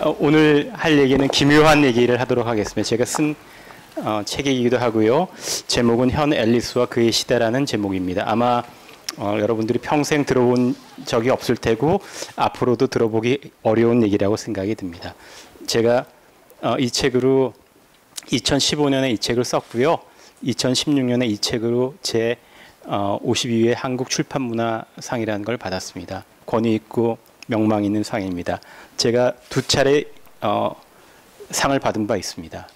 오늘 할 얘기는 기묘한 얘기를 하도록 하겠습니다. 제가 쓴 책이기도 하고요. 제목은 현 앨리스와 그의 시대라는 제목입니다. 아마 여러분들이 평생 들어본 적이 없을 테고 앞으로도 들어보기 어려운 얘기라고 생각이 듭니다. 제가 이 책으로 2015년에 이 책을 썼고요. 2016년에 이 책으로 제 52회 한국 출판문화상이라는 걸 받았습니다. 권위 있고 명망 있는 상입니다. 제가 두 차례 상을 받은 바 있습니다.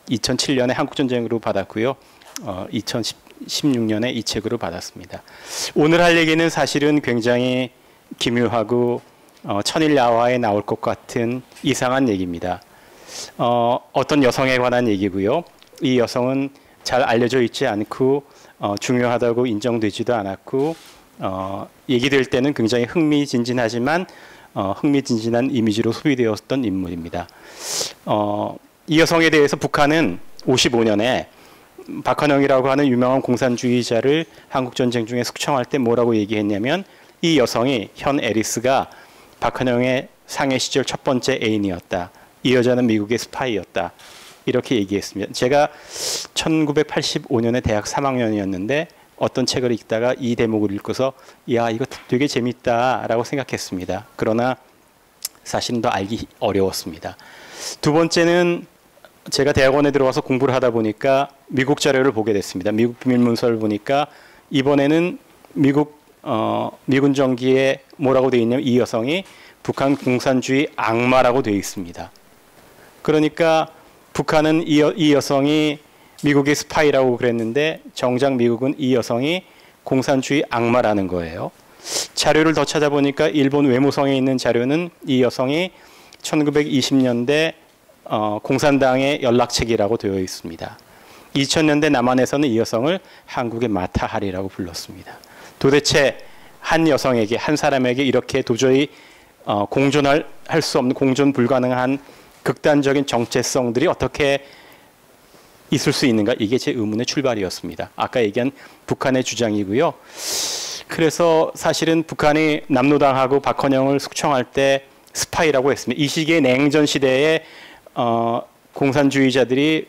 2007년에 한국전쟁으로 받았고요. 2016년에 이 책으로 받았습니다. 오늘 할 얘기는 사실은 굉장히 기묘하고 천일야화에 나올 것 같은 이상한 얘기입니다. 어떤 여성에 관한 얘기고요. 이 여성은 잘 알려져 있지 않고 중요하다고 인정되지도 않았고 얘기될 때는 굉장히 흥미진진하지만 흥미진진한 이미지로 소비되었던 인물입니다. 이 여성에 대해서 북한은 55년에 박헌영이라고 하는 유명한 공산주의자를 한국전쟁 중에 숙청할 때 뭐라고 얘기했냐면 이 여성이 현 앨리스가 박헌영의 상해 시절 첫 번째 애인이었다. 이 여자는 미국의 스파이였다. 이렇게 얘기했습니다. 제가 1985년에 대학 3학년이었는데 어떤 책을 읽다가 이 대목을 읽고서 야 이거 되게 재밌다라고 생각했습니다. 그러나 사실은 더 알기 어려웠습니다. 두 번째는 제가 대학원에 들어와서 공부를 하다 보니까 미국 자료를 보게 됐습니다. 미국 비밀문서를 보니까 이번에는 미군 정기에 뭐라고 되어 있냐면 이 여성이 북한 공산주의 악마라고 되어 있습니다. 그러니까 북한은 이 여성이 미국의 스파이라고 그랬는데 정작 미국은 이 여성이 공산주의 악마라는 거예요. 자료를 더 찾아보니까 일본 외무성에 있는 자료는 이 여성이 1920년대 공산당의 연락책이라고 되어 있습니다. 2000년대 남한에서는 이 여성을 한국의 마타하리라고 불렀습니다. 도대체 한 여성에게, 한 사람에게 이렇게 도저히 공존할 수 없는, 공존 불가능한 극단적인 정체성들이 어떻게 있을 수 있는가? 이게 제 의문의 출발이었습니다. 아까 얘기한 북한의 주장이고요. 그래서 사실은 북한이 남로당하고 박헌영을 숙청할 때 스파이라고 했습니다. 이 시기의 냉전 시대에 공산주의자들이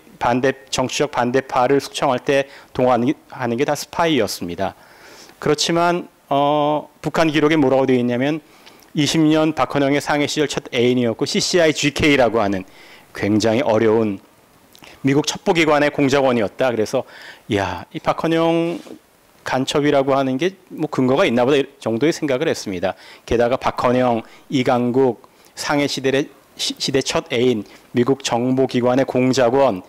정치적 반대파를 숙청할 때 동원하는 게 다 스파이였습니다. 그렇지만 북한 기록에 뭐라고 되어 있냐면 20년 박헌영의 상해 시절 첫 애인이었고 CCIGK라고 하는 굉장히 어려운 미국 첩보기관의 공작원이었다. 그래서 야, 이 박헌영 간첩이라고 하는 게 뭐 근거가 있나 보다 정도의 생각을 했습니다. 게다가 박헌영, 이강국, 상해 시대 첫 애인, 미국 정보기관의 공작원,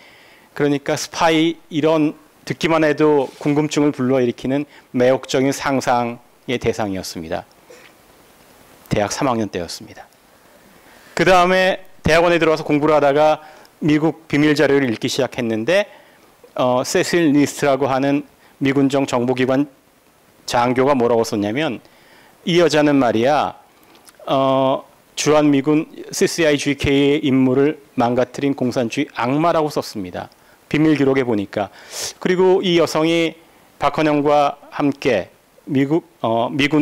그러니까 스파이, 이런 듣기만 해도 궁금증을 불러일으키는 매혹적인 상상의 대상이었습니다. 대학 3학년 때였습니다. 그 다음에 대학원에 들어와서 공부를 하다가 미국 비밀 자료를 읽기 시작했는데 세실 니스트라고 하는 미군정 정보기관 장교가 뭐라고 썼냐면 이 여자는 말이야 주한미군 CCIGK의 임무를 망가뜨린 공산주의 악마라고 썼습니다. 비밀 기록에 보니까. 그리고 이 여성이 박헌영과 함께 미군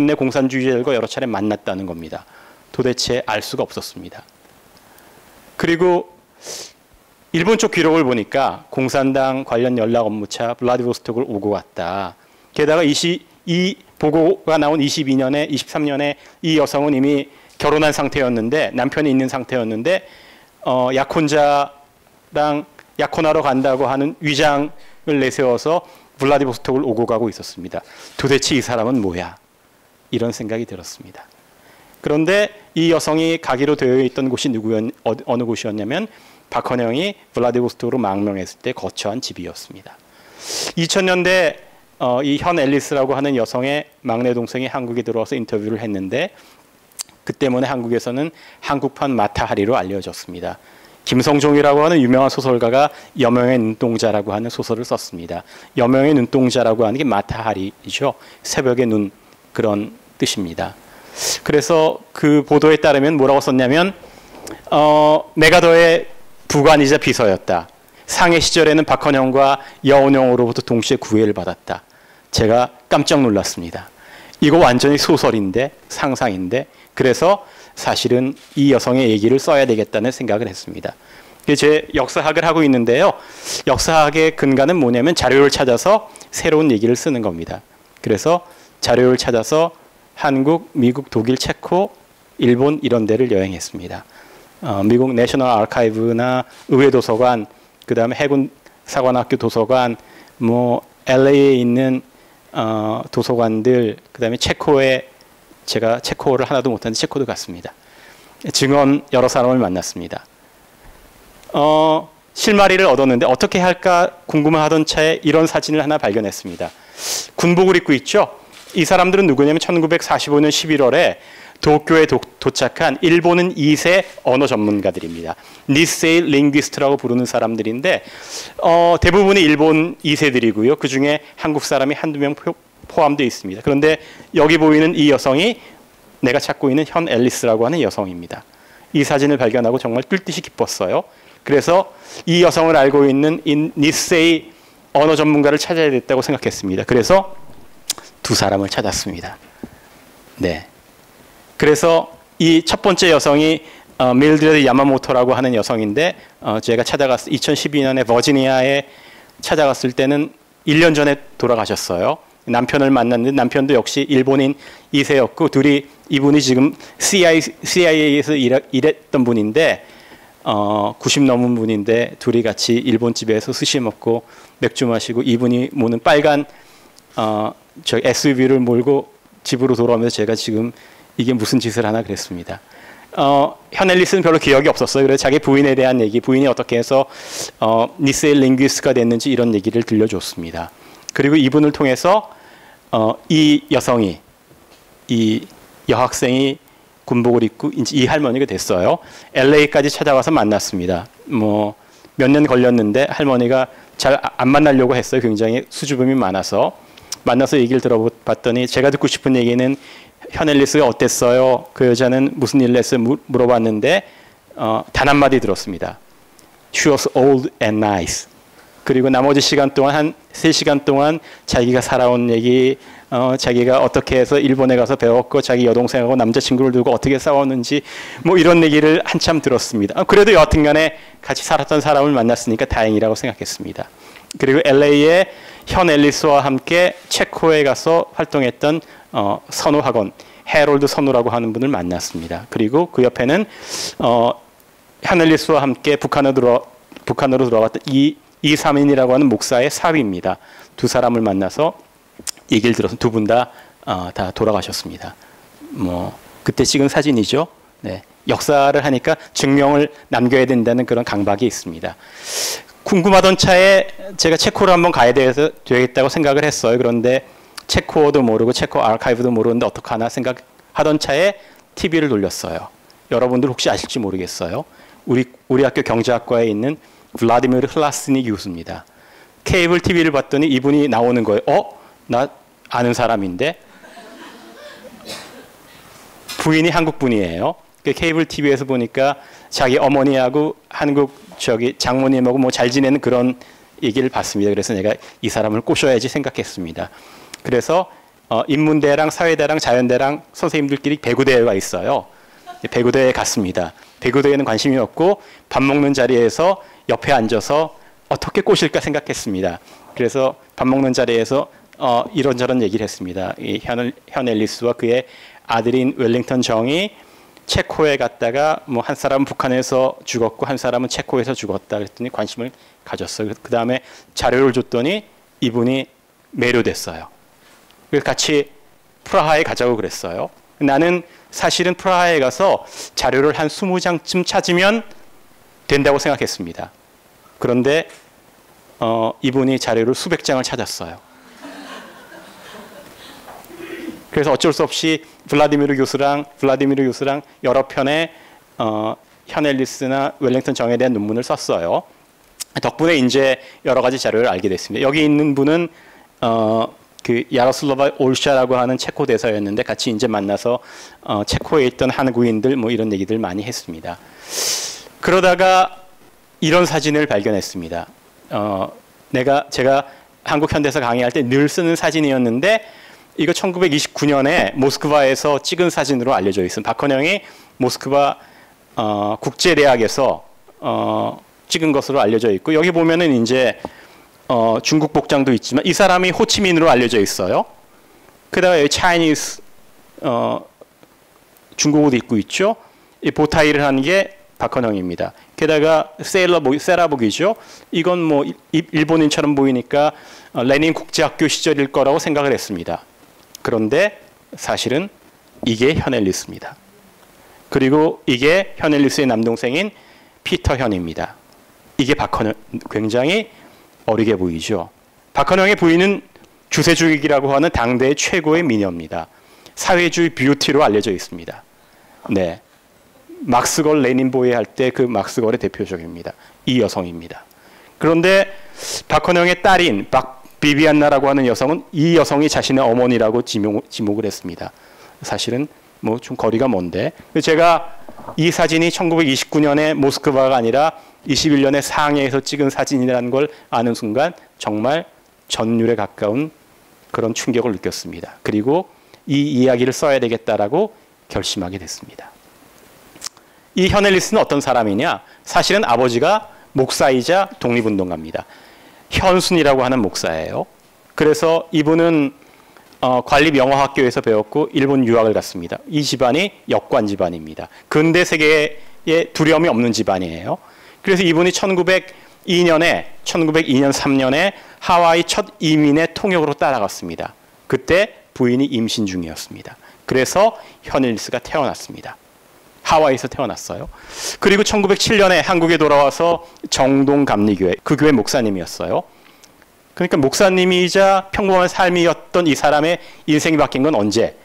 내 공산주의자들과 여러 차례 만났다는 겁니다. 도대체 알 수가 없었습니다. 그리고 일본 쪽 기록을 보니까 공산당 관련 연락 업무차 블라디보스톡을 오고 갔다. 게다가 이 보고가 나온 23년에 이 여성은 이미 결혼한 상태였는데, 남편이 있는 상태였는데 약혼하러 간다고 하는 위장을 내세워서 블라디보스톡을 오고 가고 있었습니다. 도대체 이 사람은 뭐야? 이런 생각이 들었습니다. 그런데 이 여성이 가기로 되어 있던 곳이 어느 곳이었냐면 박헌영이 블라디보스톡으로 망명했을 때 거처한 집이었습니다. 2000년대 이 현 앨리스라고 하는 여성의 막내 동생이 한국에 들어와서 인터뷰를 했는데 그 때문에 한국에서는 한국판 마타하리로 알려졌습니다. 김성종이라고 하는 유명한 소설가가 여명의 눈동자라고 하는 소설을 썼습니다. 여명의 눈동자라고 하는 게 마타하리죠. 새벽의 눈, 그런 뜻입니다. 그래서 그 보도에 따르면 뭐라고 썼냐면 메가더의 부관이자 비서였다. 상해 시절에는 박헌영과 여운형으로부터 동시에 구애를 받았다. 제가 깜짝 놀랐습니다. 이거 완전히 소설인데, 상상인데 그래서 사실은 이 여성의 얘기를 써야 되겠다는 생각을 했습니다. 제 역사학을 하고 있는데요. 역사학의 근간은 뭐냐면 자료를 찾아서 새로운 얘기를 쓰는 겁니다. 그래서 자료를 찾아서 한국, 미국, 독일, 체코, 일본 이런 데를 여행했습니다. 미국 내셔널 아카이브나 의회도서관, 그 다음에 해군 사관학교 도서관, 뭐 LA에 있는 도서관들, 그 다음에 체코에 제가 체코를 하나도 못하는데 체코도 갔습니다. 증언 여러 사람을 만났습니다. 실마리를 얻었는데 어떻게 할까 궁금하던 차에 이런 사진을 하나 발견했습니다. 군복을 입고 있죠. 이 사람들은 누구냐면 1945년 11월에 도쿄에 도착한 일본은 2세 언어 전문가들입니다. 니세이 링귀스트라고 부르는 사람들인데 대부분이 일본 2세들이고요. 그중에 한국 사람이 한두 명 포함되어 있습니다. 그런데 여기 보이는 이 여성이 내가 찾고 있는 현 앨리스라고 하는 여성입니다. 이 사진을 발견하고 정말 뜰 듯이 기뻤어요. 그래서 이 여성을 알고 있는 이 니세이 언어 전문가를 찾아야 됐다고 생각했습니다. 그래서 두 사람을 찾았습니다. 네. 그래서 이 첫 번째 여성이 밀드레드 야마모토라고 하는 여성인데 제가 2012년에 버지니아에 찾아갔을 때는 1년 전에 돌아가셨어요. 남편을 만났는데 남편도 역시 일본인 2세였고 이분이 지금 CIA에서 일했던 분인데 90 넘은 분인데 둘이 같이 일본집에서 스시 먹고 맥주 마시고 이분이 모는 빨간 저 SUV를 몰고 집으로 돌아오면서 제가 지금 이게 무슨 짓을 하나 그랬습니다. 현 앨리스는 별로 기억이 없었어요. 그래서 자기 부인에 대한 얘기, 부인이 어떻게 해서 니세이 링귀스트가 됐는지 이런 얘기를 들려줬습니다. 그리고 이분을 통해서 이 여성이, 이 여학생이 군복을 입고 이 할머니가 됐어요. LA까지 찾아와서 만났습니다. 뭐 몇 년 걸렸는데 할머니가 잘 안 만나려고 했어요. 굉장히 수줍음이 많아서. 만나서 얘기를 들어봤더니 제가 듣고 싶은 얘기는 현 앨리스가 어땠어요? 그 여자는 무슨 일을 했어요? 물어봤는데 단 한마디 들었습니다. She was old and nice. 그리고 나머지 시간 동안 한 3시간 동안 자기가 살아온 얘기, 자기가 어떻게 해서 일본에 가서 배웠고 자기 여동생하고 남자친구를 두고 어떻게 싸웠는지 뭐 이런 얘기를 한참 들었습니다. 그래도 여하튼간에 같이 살았던 사람을 만났으니까 다행이라고 생각했습니다. 그리고 LA에 현 앨리스와 함께 체코에 가서 활동했던 선우학원, 해롤드 선우라고 하는 분을 만났습니다. 그리고 그 옆에는 현 앨리스와 함께 북한으로 들어갔던 이삼인이라고 하는 목사의 사위입니다. 두 사람을 만나서 얘기를 들어서 두 분 다 돌아가셨습니다. 뭐 그때 찍은 사진이죠. 네. 역사를 하니까 증명을 남겨야 된다는 그런 강박이 있습니다. 궁금하던 차에 제가 체코를 한번 가야 되겠다고 생각을 했어요. 그런데 체코어도 모르고 체코 아카이브도 모르는데 어떡하나 생각하던 차에 TV를 돌렸어요. 여러분들 혹시 아실지 모르겠어요. 우리 학교 경제학과에 있는 블라디미르 흘라스니 교수입니다. 케이블 TV를 봤더니 이분이 나오는 거예요. 나 아는 사람인데? 부인이 한국 분이에요. 케이블 TV에서 보니까 자기 어머니하고 한국 장모님하고 뭐 잘 지내는 그런 얘기를 봤습니다. 그래서 내가 이 사람을 꼬셔야지 생각했습니다. 그래서 인문대랑 사회대랑 자연대랑 선생님들끼리 배구대회가 있어요. 배구대회에 갔습니다. 배구대회는 관심이 없고 밥 먹는 자리에서 옆에 앉아서 어떻게 꼬실까 생각했습니다. 그래서 밥 먹는 자리에서 이런저런 얘기를 했습니다. 이 현 앨리스와 그의 아들인 웰링턴 정이 체코에 갔다가 뭐 한 사람은 북한에서 죽었고 한 사람은 체코에서 죽었다 그랬더니 관심을 가졌어요. 그 다음에 자료를 줬더니 이분이 매료됐어요. 그래서 같이 프라하에 가자고 그랬어요. 나는 사실은 프라하에 가서 자료를 한 20장쯤 찾으면 된다고 생각했습니다. 그런데 이분이 자료를 수백 장을 찾았어요. 그래서 어쩔 수 없이 블라디미르 교수랑 여러 편의 현 앨리스나 웰링턴 정에 대한 논문을 썼어요. 덕분에 이제 여러 가지 자료를 알게 됐습니다. 여기 있는 분은 그 야로슬라바 올샤라고 하는 체코 대사였는데 같이 이제 만나서 체코에 있던 한국인들 뭐 이런 얘기들 많이 했습니다. 그러다가 이런 사진을 발견했습니다. 제가 한국 현대사 강의할 때 늘 쓰는 사진이었는데 이거 1929년에 모스크바에서 찍은 사진으로 알려져 있습니다. 박헌영이 모스크바 국제대학에서 찍은 것으로 알려져 있고, 여기 보면은 이제 중국 복장도 있지만 이 사람이 호치민으로 알려져 있어요. 그다음에 여기 차이니스 중국 옷 입고 있죠. 이 보타이를 한 게 박헌영입니다. 게다가 세라복이죠. 이건 뭐 일본인처럼 보이니까 레닌 국제학교 시절일 거라고 생각을 했습니다. 그런데 사실은 이게 현엘리스입니다. 그리고 이게 현엘리스의 남동생인 피터 현입니다. 이게 박헌영, 굉장히 어리게 보이죠. 박헌영의 부인은 주세주익이라고 하는 당대의 최고의 미녀입니다. 사회주의 뷰티로 알려져 있습니다. 네, 막스걸 레닌 보이할 때 그 막스걸의 대표적입니다. 이 여성입니다. 그런데 박헌영의 딸인 비비안나라고 하는 여성은 이 여성이 자신의 어머니라고 지목을 했습니다. 사실은 뭐 좀 거리가 먼데, 제가 이 사진이 1929년에 모스크바가 아니라 21년에 상해에서 찍은 사진이라는 걸 아는 순간 정말 전율에 가까운 그런 충격을 느꼈습니다. 그리고 이 이야기를 써야 되겠다라고 결심하게 됐습니다. 이 현엘리스는 어떤 사람이냐? 사실은 아버지가 목사이자 독립운동가입니다. 현순이라고 하는 목사예요. 그래서 이분은 관립영어학교에서 배웠고 일본 유학을 갔습니다. 이 집안이 역관 집안입니다. 근대 세계에 두려움이 없는 집안이에요. 그래서 이분이 1902년 3년에 하와이 첫 이민의 통역으로 따라갔습니다. 그때 부인이 임신 중이었습니다. 그래서 현엘리스가 태어났습니다. 하와이에서 태어났어요. 그리고 1907년에 한국에 돌아와서 정동감리교회, 그 교회 목사님이었어요. 그러니까 목사님이자 평범한 삶이었던 이 사람의 인생이 바뀐 건 언제?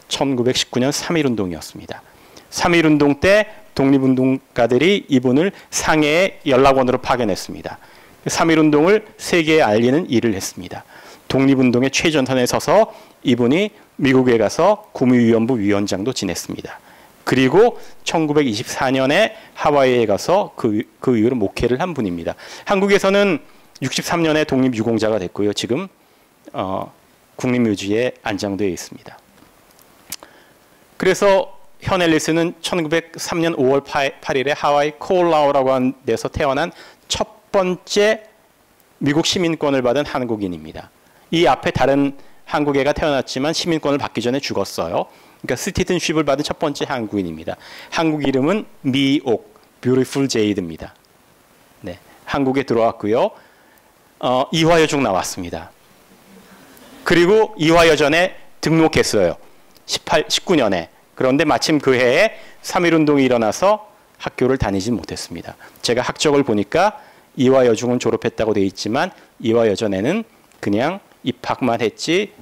1919년 3.1운동이었습니다. 3.1운동 때 독립운동가들이 이분을 상해의 연락원으로 파견했습니다. 3.1운동을 세계에 알리는 일을 했습니다. 독립운동의 최전선에 서서 이분이 미국에 가서 구미위원부 위원장도 지냈습니다. 그리고 1924년에 하와이에 가서 그 이후로 목회를 한 분입니다. 한국에서는 63년에 독립유공자가 됐고요. 지금 국립묘지에 안장되어 있습니다. 그래서 현엘리스는 1903년 5월 8일에 하와이 코올라우라고 하는 데서 태어난 첫 번째 미국 시민권을 받은 한국인입니다. 이 앞에 다른 한국애가 태어났지만 시민권을 받기 전에 죽었어요. 그러니까 시티즌십을 받은 첫 번째 한국인입니다. 한국 이름은 미옥, Beautiful Jade입니다. 네, 한국에 들어왔고요. 이화여중 나왔습니다. 그리고 이화여전에 등록했어요. 19년에. 그런데 마침 그 해에 3.1운동이 일어나서 학교를 다니지 못했습니다. 제가 학적을 보니까 이화여중은 졸업했다고 되어 있지만 이화여전에는 그냥 입학만 했지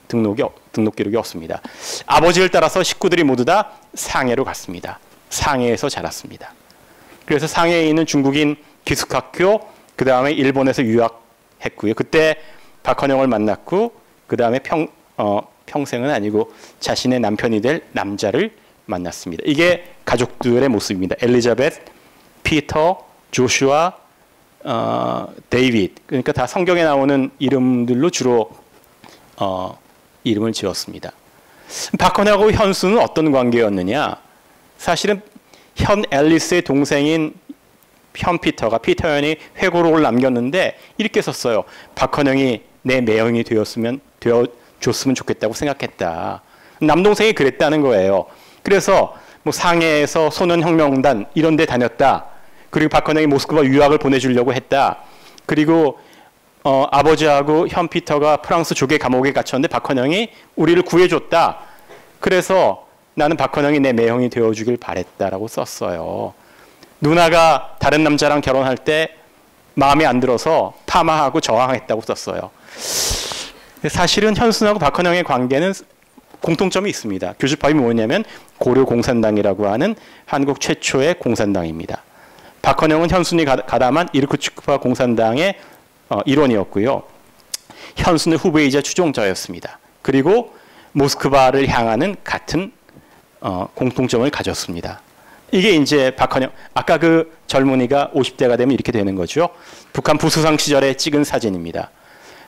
등록 기록이 없습니다. 아버지를 따라서 식구들이 모두 다 상해로 갔습니다. 상해에서 자랐습니다. 그래서 상해에 있는 중국인 기숙학교, 그 다음에 일본에서 유학했고요. 그때 박헌영을 만났고, 그 다음에 평생은 아니고 자신의 남편이 될 남자를 만났습니다. 이게 가족들의 모습입니다. 엘리자베스, 피터, 조슈아, 데이빗. 그러니까 다 성경에 나오는 이름들로 주로 이름을 지었습니다. 박헌영하고 현수는 어떤 관계였느냐? 사실은 현 앨리스의 동생인 현 피터가 피터현이 회고록을 남겼는데 이렇게 썼어요. 박헌영이 내 매형이 되어줬으면 좋겠다고 생각했다. 남동생이 그랬다는 거예요. 그래서 뭐 상해에서 소년혁명단 이런 데 다녔다. 그리고 박헌영이 모스크바 유학을 보내주려고 했다. 그리고 아버지하고 현 피터가 프랑스 조개 감옥에 갇혔는데 박헌영이 우리를 구해줬다. 그래서 나는 박헌영이 내 매형이 되어주길 바랬다라고 썼어요. 누나가 다른 남자랑 결혼할 때 마음에 안 들어서 파마하고 저항했다고 썼어요. 사실은 현순하고 박헌영의 관계는 공통점이 있습니다. 교집합이 뭐냐면 고려공산당이라고 하는 한국 최초의 공산당입니다. 박헌영은 현순이 가담한 이르쿠츠크파 공산당의 일원이었고요. 현순의 후배이자 추종자였습니다. 그리고 모스크바를 향하는 같은 공통점을 가졌습니다. 이게 이제 박헌영, 아까 그 젊은이가 50대가 되면 이렇게 되는 거죠. 북한 부수상 시절에 찍은 사진입니다.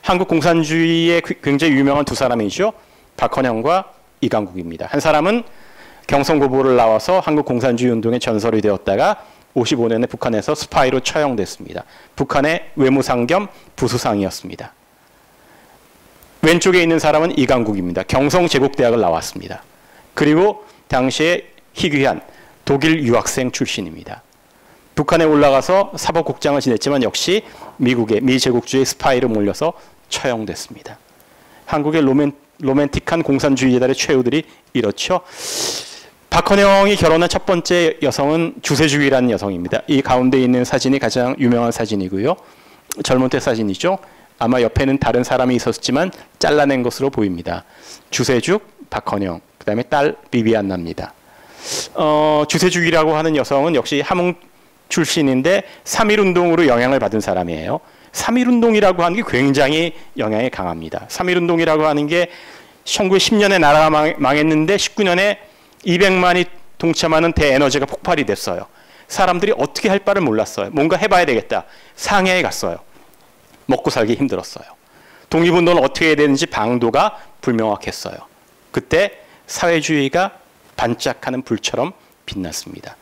한국 공산주의에 굉장히 유명한 두 사람이죠. 박헌영과 이강국입니다. 한 사람은 경성고보를 나와서 한국공산주의 운동의 전설이 되었다가 55년에 북한에서 스파이로 처형됐습니다. 북한의 외무상 겸 부수상이었습니다. 왼쪽에 있는 사람은 이강국입니다. 경성제국대학을 나왔습니다. 그리고 당시에 희귀한 독일 유학생 출신입니다. 북한에 올라가서 사법국장을 지냈지만 역시 미국의 미제국주의 스파이로 몰려서 처형됐습니다. 한국의 로맨틱한 공산주의자들의 최후들이 이렇죠. 박헌영이 결혼한 첫 번째 여성은 주세죽이라는 여성입니다. 이 가운데 있는 사진이 가장 유명한 사진이고요. 젊은 때 사진이죠. 아마 옆에는 다른 사람이 있었지만 잘라낸 것으로 보입니다. 주세죽, 박헌영, 그 다음에 딸 비비안나입니다. 주세죽이라고 하는 여성은 역시 함흥 출신인데 3.1운동으로 영향을 받은 사람이에요. 3.1운동이라고 하는 게 굉장히 영향이 강합니다. 3.1운동이라고 하는 게 1910년에 나라가 망했는데 19년에 200만이 동참하는 대에너지가 폭발이 됐어요. 사람들이 어떻게 할 바를 몰랐어요. 뭔가 해봐야 되겠다. 상해에 갔어요. 먹고 살기 힘들었어요. 독립운동은 어떻게 해야 되는지 방도가 불명확했어요. 그때 사회주의가 반짝하는 불처럼 빛났습니다.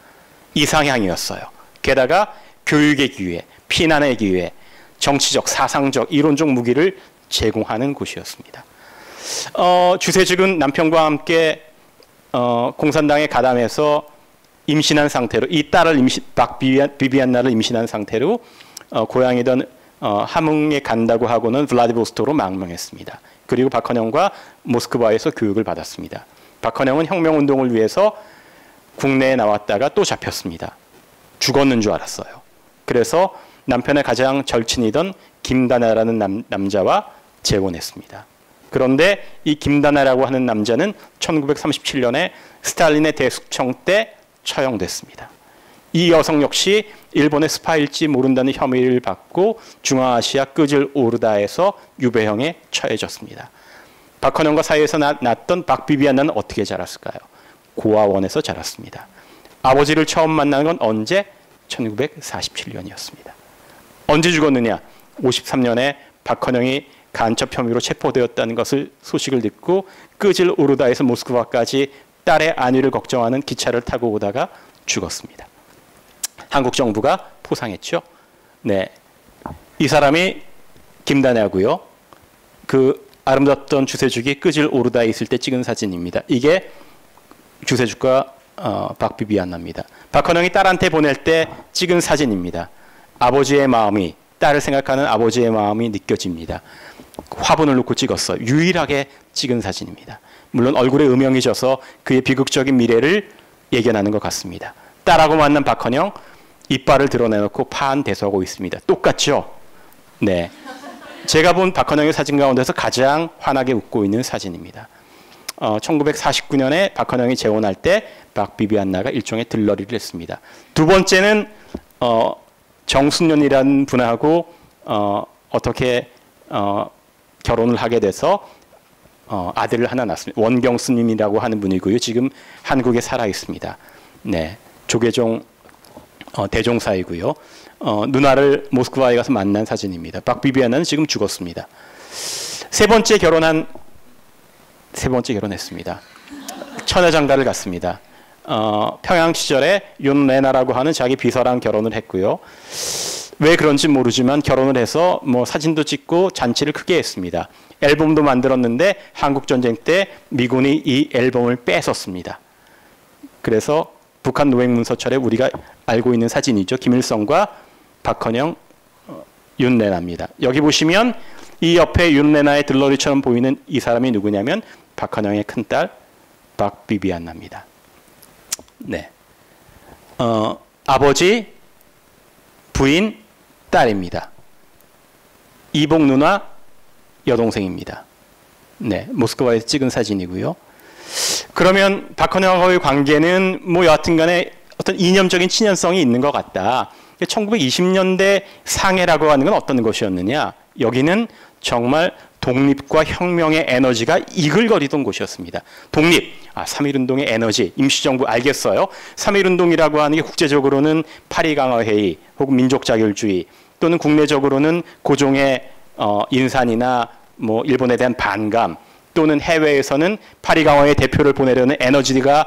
이상향이었어요. 게다가 교육의 기회, 피난의 기회, 정치적, 사상적, 이론적 무기를 제공하는 곳이었습니다. 주세죽은 남편과 함께 공산당에 가담해서 임신한 상태로 이 딸을 비비안나를 임신한 상태로 고향이던 함흥에 간다고 하고는 블라디보스토크로 망명했습니다. 그리고 박헌영과 모스크바에서 교육을 받았습니다. 박헌영은 혁명운동을 위해서 국내에 나왔다가 또 잡혔습니다. 죽었는 줄 알았어요. 그래서 남편의 가장 절친이던 김다나라는 남자와 재혼했습니다. 그런데 이 김다나라고 하는 남자는 1937년에 스탈린의 대숙청 때 처형됐습니다. 이 여성 역시 일본의 스파일지 모른다는 혐의를 받고 중앙아시아 끄질 오르다에서 유배형에 처해졌습니다. 박헌영과 사이에서 낳았던 박비비안나는 어떻게 자랐을까요? 고아원에서 자랐습니다. 아버지를 처음 만난 건 언제? 1947년이었습니다. 언제 죽었느냐? 53년에 박헌영이 간첩 혐의로 체포되었다는 것을 소식을 듣고 끄질 오르다에서 모스크바까지 딸의 안위를 걱정하는 기차를 타고 오다가 죽었습니다. 한국 정부가 포상했죠. 네, 이 사람이 김다나고요. 그 아름답던 주세죽이 끄질 오르다에 있을 때 찍은 사진입니다. 이게 주세죽과 박비비안나입니다. 박헌영이 딸한테 보낼 때 찍은 사진입니다. 아버지의 마음이, 딸을 생각하는 아버지의 마음이 느껴집니다. 화분을 놓고 찍었어요. 유일하게 찍은 사진입니다. 물론 얼굴에 음영이 져서 그의 비극적인 미래를 예견하는 것 같습니다. 딸하고 만난 박헌영, 이빨을 드러내놓고 파한대소하고 있습니다. 똑같죠? 네. 제가 본 박헌영의 사진 가운데서 가장 환하게 웃고 있는 사진입니다. 1949년에 박헌영이 재혼할 때 박비비안나가 일종의 들러리를 했습니다. 두 번째는 정순년이라는 분하고 어떻게 결혼을 하게 돼서 아들을 하나 낳았습니다. 원경스님이라고 하는 분이고요. 지금 한국에 살아 있습니다. 네, 조계종 대종사이고요. 누나를 모스크바에 가서 만난 사진입니다. 박비비안나는 지금 죽었습니다. 세 번째 결혼했습니다. 천하장가를 갔습니다. 평양 시절에 윤레나라고 하는 자기 비서랑 결혼을 했고요. 왜 그런지 모르지만 결혼을 해서 뭐 사진도 찍고 잔치를 크게 했습니다. 앨범도 만들었는데 한국전쟁 때 미군이 이 앨범을 뺏었습니다. 그래서 북한 노획문서철에 우리가 알고 있는 사진이죠. 김일성과 박헌영, 윤레나입니다. 여기 보시면 이 옆에 윤레나의 들러리처럼 보이는 이 사람이 누구냐면 박헌영의 큰딸 박비비안나입니다. 네, 아버지, 부인, 딸입니다. 이복 누나, 여동생입니다. 네, 모스크바에서 찍은 사진이고요. 그러면 박헌영과의 관계는 뭐 여하튼간에 어떤 이념적인 친연성이 있는 것 같다. 1920년대 상해라고 하는 건 어떤 것이었느냐? 여기는 정말 독립과 혁명의 에너지가 이글거리던 곳이었습니다. 독립, 3.1운동의 에너지, 임시정부 알겠어요. 3.1운동이라고 하는 게 국제적으로는 파리강화회의 혹은 민족자결주의 또는 국내적으로는 고종의 인산이나 뭐 일본에 대한 반감 또는 해외에서는 파리강화의 대표를 보내려는 에너지가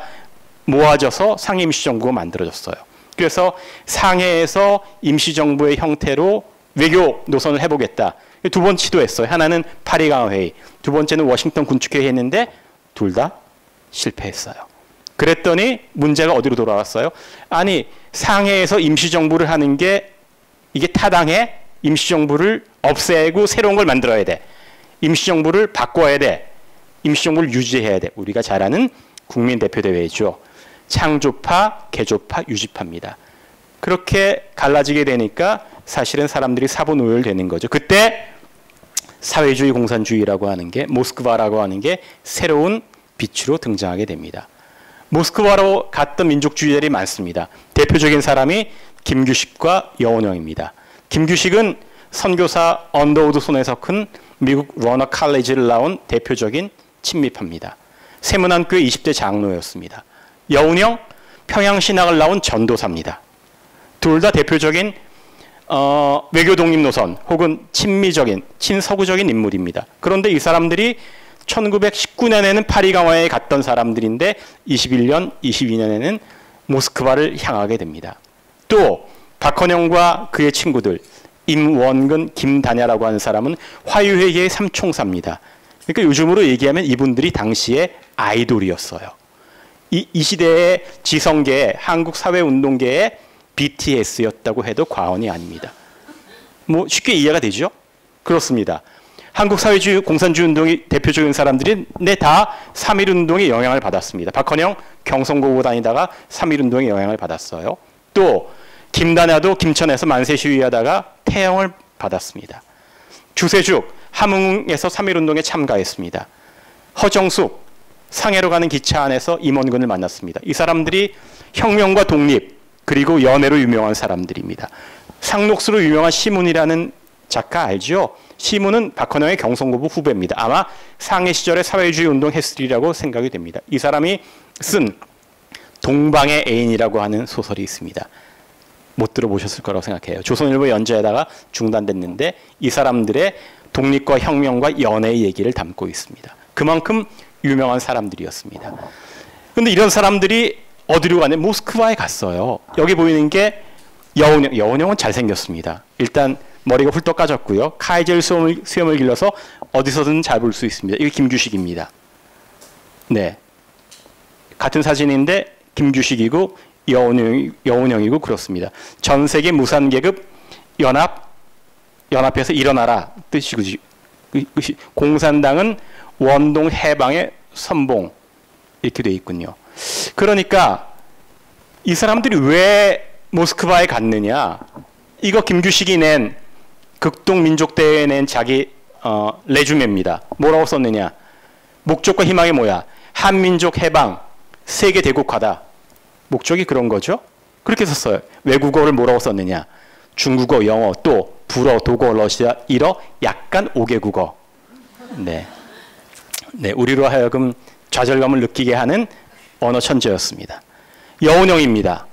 모아져서 상해 임시정부가 만들어졌어요. 그래서 상해에서 임시정부의 형태로 외교 노선을 해보겠다. 두 번 시도했어요. 하나는 파리강화회의, 두 번째는 워싱턴 군축회의 했는데 둘 다 실패했어요. 그랬더니 문제가 어디로 돌아왔어요? 아니, 상해에서 임시정부를 하는 게 이게 타당해? 임시정부를 없애고 새로운 걸 만들어야 돼. 임시정부를 바꿔야 돼. 임시정부를 유지해야 돼. 우리가 잘 아는 국민대표대회죠. 창조파, 개조파, 유지파입니다. 그렇게 갈라지게 되니까 사실은 사람들이 사분오열되는 거죠. 그때 사회주의 공산주의라고 하는 게, 모스크바라고 하는 게 새로운 빛으로 등장하게 됩니다. 모스크바로 갔던 민족주의자들이 많습니다. 대표적인 사람이 김규식과 여원영입니다. 김규식은 선교사 언더우드 손에서 큰 미국 러너 칼리지를 나온 대표적인 친미파입니다. 세문안교회 20대 장로였습니다. 여운형 평양신학을 나온 전도사입니다. 둘 다 대표적인 외교 독립 노선 혹은 친미적인 친서구적인 인물입니다. 그런데 이 사람들이 1919년에는 파리강화에 갔던 사람들인데 21년, 22년에는 모스크바를 향하게 됩니다. 또 박헌영과 그의 친구들 임원근, 김다냐라고 하는 사람은 화유회계의 삼총사입니다. 그러니까 요즘으로 얘기하면 이분들이 당시의 아이돌이었어요. 이 시대의 지성계의 한국 사회운동계의 BTS였다고 해도 과언이 아닙니다. 뭐 쉽게 이해가 되죠? 그렇습니다. 한국 사회주의 공산주의 운동의 대표적인 사람들이 다 3.1운동의 영향을 받았습니다. 박헌영 경성고고 다니다가 3.1운동의 영향을 받았어요. 또 김다냐도 김천에서 만세 시위하다가 태형을 받았습니다. 주세죽 함흥에서 3.1운동에 참가했습니다. 허정숙 상해로 가는 기차 안에서 임원근을 만났습니다. 이 사람들이 혁명과 독립 그리고 연애로 유명한 사람들입니다. 상록수로 유명한 시문이라는 작가 알죠? 시문은 박헌영의 경성고부 후배입니다. 아마 상해 시절에 사회주의 운동 했으리라고 생각이 됩니다. 이 사람이 쓴 동방의 애인이라고 하는 소설이 있습니다. 못 들어보셨을 거라고 생각해요. 조선일보 연재에다가 중단됐는데 이 사람들의 독립과 혁명과 연애의 얘기를 담고 있습니다. 그만큼 유명한 사람들이었습니다. 그런데 이런 사람들이 어디로 가냐? 모스크바에 갔어요. 여기 보이는 게 여운형. 여운형은 잘생겼습니다. 일단 머리가 훌떡 까졌고요. 카이젤 수염을 길러서 어디서든 잘 볼 수 있습니다. 이게 김규식입니다. 네, 같은 사진인데 김규식이고 여운형이고 그렇습니다. 전 세계 무산계급 연합에서 일어나라 뜻이지. 공산당은 원동 해방의 선봉 이렇게 돼 있군요. 그러니까 이 사람들이 왜 모스크바에 갔느냐? 이거 김규식이 낸 극동민족대회에 낸 자기 레주메입니다. 뭐라고 썼느냐? 목적과 희망이 뭐야? 한민족 해방, 세계 대국화다. 목적이 그런 거죠. 그렇게 썼어요. 외국어를 뭐라고 썼느냐? 중국어, 영어, 또 불어, 독어, 러시아, 일어, 약간 5개국어. 네, 우리로 하여금 좌절감을 느끼게 하는 언어 천재였습니다. 여운형입니다.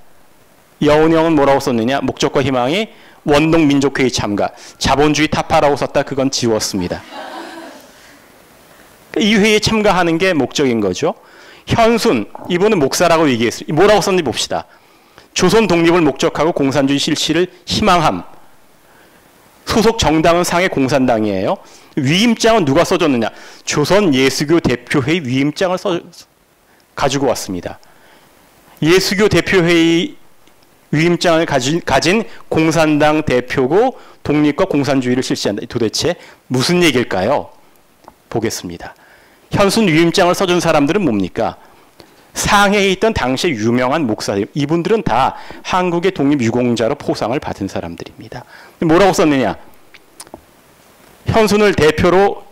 여운형은 뭐라고 썼느냐? 목적과 희망이 원동민족회의 참가. 자본주의 타파라고 썼다. 그건 지웠습니다. 이 회의에 참가하는 게 목적인 거죠. 현순, 이분은 목사라고 얘기했어요. 뭐라고 썼는지 봅시다. 조선 독립을 목적하고 공산주의 실시를 희망함. 소속 정당은 상해 공산당이에요. 위임장은 누가 써줬느냐? 조선 예수교 대표회의 위임장을 가지고 왔습니다. 예수교 대표회의 위임장을 가진 공산당 대표고 독립과 공산주의를 실시한다. 도대체 무슨 얘기일까요? 보겠습니다. 현순 위임장을 써준 사람들은 뭡니까? 상해에 있던 당시에 유명한 목사들. 이분들은 다 한국의 독립유공자로 포상을 받은 사람들입니다. 뭐라고 썼느냐? 현순을 대표로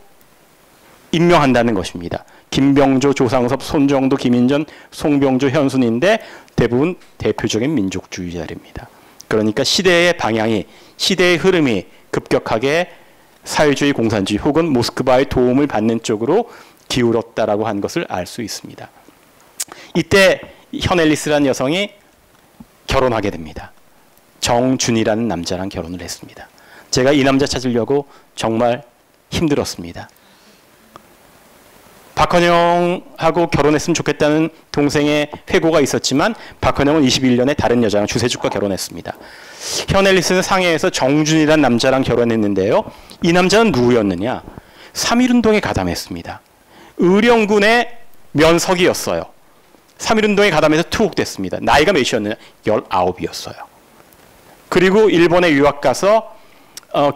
임명한다는 것입니다. 김병조, 조상섭, 손정도, 김인전, 송병조, 현순인데 대부분 대표적인 민족주의자입니다. 그러니까 시대의 방향이, 시대의 흐름이 급격하게 사회주의 공산주의 혹은 모스크바의 도움을 받는 쪽으로 기울었다라고 한 것을 알 수 있습니다. 이때 현앨리스라는 여성이 결혼하게 됩니다. 정준이라는 남자랑 결혼을 했습니다. 제가 이 남자 찾으려고 정말 힘들었습니다. 박헌영하고 결혼했으면 좋겠다는 동생의 회고가 있었지만 박헌영은 21년에 다른 여자랑 주세죽과 결혼했습니다. 현 앨리스는 상해에서 정준이라는 남자랑 결혼했는데요. 이 남자는 누구였느냐? 3.1운동에 가담했습니다. 의령군의 면석이었어요. 3.1운동에 가담해서 투옥됐습니다. 나이가 몇이었느냐? 19이었어요. 그리고 일본에 유학 가서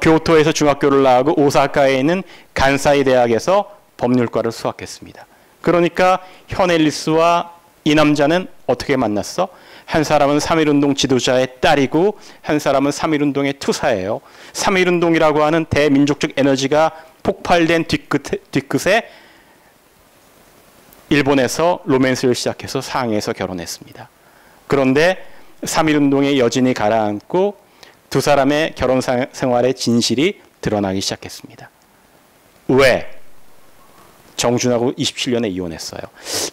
교토에서 중학교를 나오고 오사카에 있는 간사이 대학에서 법률과를 수학했습니다. 그러니까 현 앨리스와 이 남자는 어떻게 만났어? 한 사람은 3.1운동 지도자의 딸이고 한 사람은 3.1운동의 투사예요. 3.1운동이라고 하는 대민족적 에너지가 폭발된 뒤끝에 일본에서 로맨스를 시작해서 상해에서 결혼했습니다. 그런데 3.1운동의 여진이 가라앉고 두 사람의 결혼 생활의 진실이 드러나기 시작했습니다. 왜? 정준하고 27년에 이혼했어요.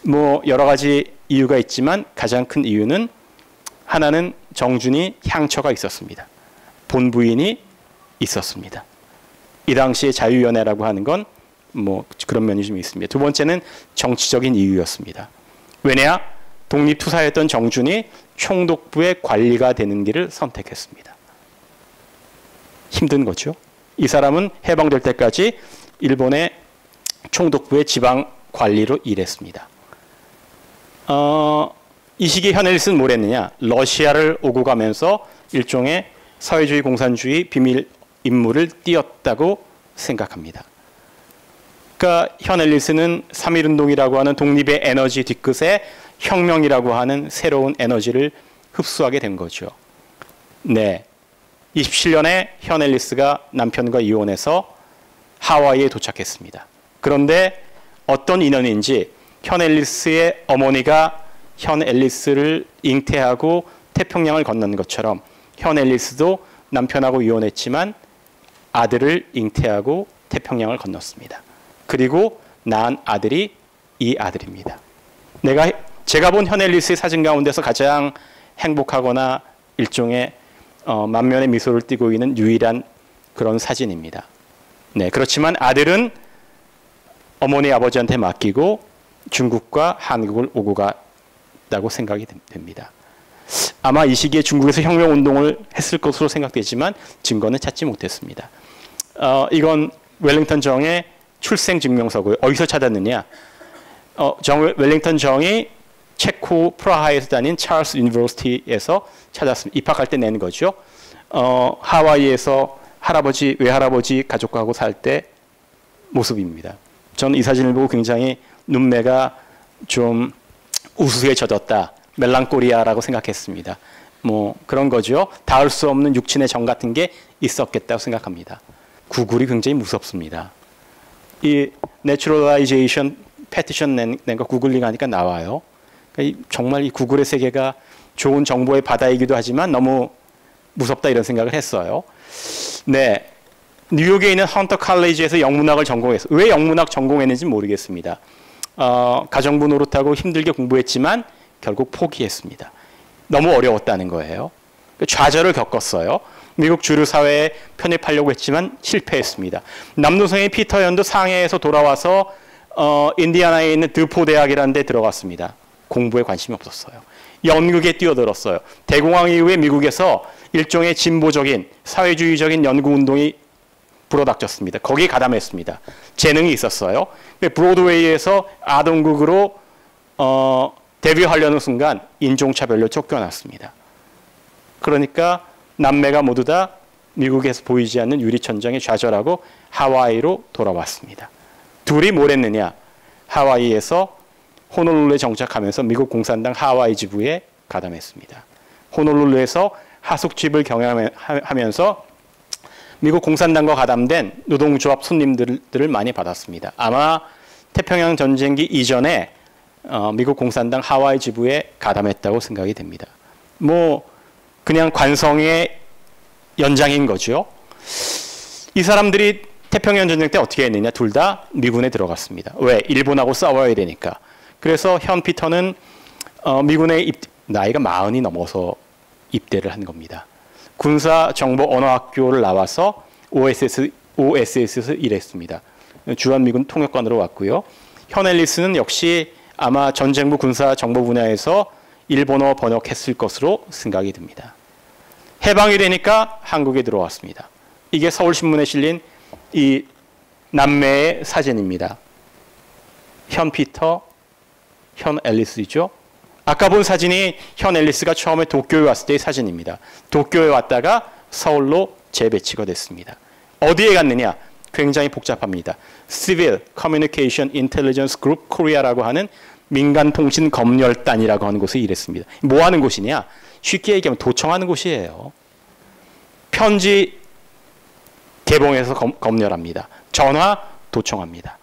뭐 여러 가지 이유가 있지만 가장 큰 이유는 하나는 정준이 향처가 있었습니다. 본부인이 있었습니다. 이 당시에 자유연애라고 하는 건 뭐 그런 면이 좀 있습니다. 두 번째는 정치적인 이유였습니다. 왜냐? 독립투사였던 정준이 총독부의 관리가 되는 길을 선택했습니다. 힘든 거죠. 이 사람은 해방될 때까지 일본의 총독부의 지방 관리로 일했습니다. 이 시기에 현 앨리스는 뭘 했느냐? 러시아를 오고 가면서 일종의 사회주의 공산주의 비밀 임무를 띄었다고 생각합니다. 그러니까 현 앨리스는 3.1운동이라고 하는 독립의 에너지 뒤끝에 혁명이라고 하는 새로운 에너지를 흡수하게 된 거죠. 네, 27년에 현 앨리스가 남편과 이혼해서 하와이에 도착했습니다. 그런데 어떤 인연인지 현 앨리스의 어머니가 현 앨리스를 잉태하고 태평양을 건넌 것처럼 현 앨리스도 남편하고 이혼했지만 아들을 잉태하고 태평양을 건넜습니다. 그리고 낳은 아들이 이 아들입니다. 제가 본 현 앨리스의 사진 가운데서 가장 행복하거나 일종의 만면의 미소를 띠고 있는 유일한 그런 사진입니다. 네, 그렇지만 아들은 어머니 아버지한테 맡기고 중국과 한국을 오고 갔다고 생각이 됩니다. 아마 이 시기에 중국에서 혁명운동을 했을 것으로 생각되지만 증거는 찾지 못했습니다. 이건 웰링턴 정의 출생증명서고요. 어디서 찾았느냐? 웰링턴 정이 체코 프라하에서 다닌 찰스 유니버시티에서 찾았습니다. 입학할 때 낸 거죠. 하와이에서 외할아버지 가족하고 살 때 모습입니다. 저는 이 사진을 보고 굉장히 눈매가 좀 우수에 젖었다. 멜랑콜리아라고 생각했습니다. 뭐 그런 거죠. 닿을 수 없는 육친의 정 같은 게 있었겠다고 생각합니다. 구글이 굉장히 무섭습니다. 이 내추럴라이제이션 패티션 낸 거 구글링 하니까 나와요. 그러니까 정말 이 구글의 세계가 좋은 정보의 바다이기도 하지만 너무 무섭다 이런 생각을 했어요. 네, 뉴욕에 있는 헌터 칼리지에서 영문학을 전공했어요. 왜 영문학 전공했는지 모르겠습니다. 가정부 노릇하고 힘들게 공부했지만 결국 포기했습니다. 너무 어려웠다는 거예요. 좌절을 겪었어요. 미국 주류 사회에 편입하려고 했지만 실패했습니다. 남동생의 피터 연도 상해에서 돌아와서 인디아나에 있는 드포 대학이라는 데 들어갔습니다. 공부에 관심이 없었어요. 연극에 뛰어들었어요. 대공황 이후에 미국에서 일종의 진보적인 사회주의적인 연구운동이 불어닥쳤습니다. 거기에 가담했습니다. 재능이 있었어요. 브로드웨이에서 아동극으로 데뷔하려는 순간 인종차별로 쫓겨났습니다. 그러니까 남매가 모두 다 미국에서 보이지 않는 유리천장에 좌절하고 하와이로 돌아왔습니다. 둘이 뭘 했느냐? 하와이에서 호놀룰루에 정착하면서 미국 공산당 하와이 지부에 가담했습니다. 호놀룰루에서 하숙집을 경영하면서 미국 공산당과 가담된 노동조합 손님들을 많이 받았습니다. 아마 태평양 전쟁기 이전에 미국 공산당 하와이 지부에 가담했다고 생각이 됩니다. 뭐 그냥 관성의 연장인 거죠. 이 사람들이 태평양 전쟁 때 어떻게 했느냐? 둘 다 미군에 들어갔습니다. 왜? 일본하고 싸워야 되니까. 그래서 현 피터는 미군에 나이가 40이 넘어서 입대를 한 겁니다. 군사정보언어학교를 나와서 OSS에서 일했습니다. 주한미군 통역관으로 왔고요. 현 앨리스는 역시 아마 전쟁부 군사 정보 분야에서 일본어 번역했을 것으로 생각이 듭니다. 해방이 되니까 한국에 들어왔습니다. 이게 서울신문에 실린 이 남매의 사진입니다. 현 피터, 현 앨리스죠. 아까 본 사진이 현 앨리스가 처음에 도쿄에 왔을 때의 사진입니다. 도쿄에 왔다가 서울로 재배치가 됐습니다. 어디에 갔느냐? 굉장히 복잡합니다. Civil Communication Intelligence Group Korea라고 하는 민간통신 검열단이라고 하는 곳에 일했습니다. 뭐 하는 곳이냐? 쉽게 얘기하면 도청하는 곳이에요. 편지 개봉해서 검열합니다. 전화 도청합니다.